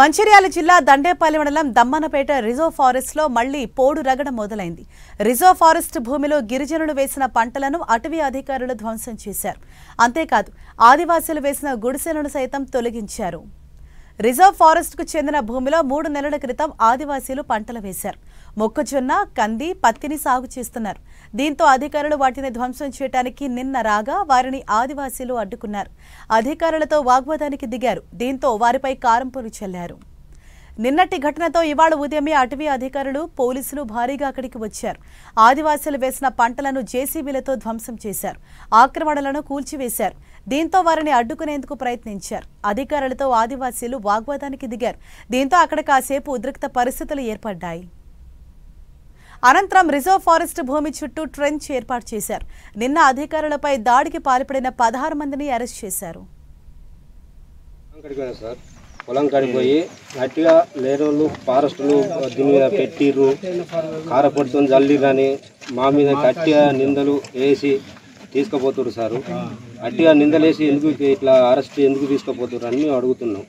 మంచిర్యాల జిల్లా దండేపల్లి మండలం Dammanapeta reserve forest లో మళ్లీ పోడు రగడ మొదలైంది. రిజర్వ్ ఫారెస్ట్ భూమిలో గిరిజనులు వేసిన పంటలను అటవీ అధికారులు ధ్వంసం చేశారు. అంతేకాదు ఆదివాసీలు వేసిన గుడిసెలను సైతం తొలగించారు. రిజర్వ్ ఫారెస్ట్ కు చెందిన భూమిలో 3 నెలల క్రితం ఆదివాసీలు పంటలు వేశారు. మొక్కజొన్న, కంది, పత్తిని సాగు చేస్తున్నారు. దీంతో అధికారులు వాటిని ధ్వంసం చేయడానికి నిన్న రాగా వారిని ఆదివాసీలు అడ్డుకున్నారు. అధికారులతో వాగ్వాదానికి దిగారు. దీంతో వారిపై కారంపొడి చల్లారు. నిన్నటి ఘటనతో ఇవాళ ఉదయమే అటవీ అధికారులు, పోలీసులు భారీగా అక్కడికి వచ్చారు. ఆదివాసీలు వేసిన పంటలను జేసీబీలతో ధ్వంసం చేశారు. ఆక్రమణలను కూల్చివేశారు. దీంతో వారిని అడ్డుకునేందుకు ప్రయత్నించారు. అధికారులతో ఆదివాసీలు వాగ్వాదానికి దిగారు. దీంతో అక్కడ కాసేపు ఉద్రిక్త పరిస్థితులు ఏర్పడ్డాయి. అనంతరం రిజర్వ్ ఫారెస్ట్ భూమి చుట్టూ ట్రెంచ్ ఏర్పాటు చేశారు. నిన్న అధికారులపై దాడికి పాల్పడిన 16 మందిని అరెస్ట్ చేశారు. పొలం కడిపోయి గట్టిగా లేరోళ్ళు ఫారెస్టులు దీని మీద పెట్టిర్రు, కారపొడితో జల్లిరని మా మీద గట్టిగా నిందలు వేసి తీసుకుపోతున్నారు సారు. గట్టిగా నిందలేసి ఎందుకు ఇట్లా అరెస్ట్ ఎందుకు తీసుకుపోతున్నారు అని మేము అడుగుతున్నాం.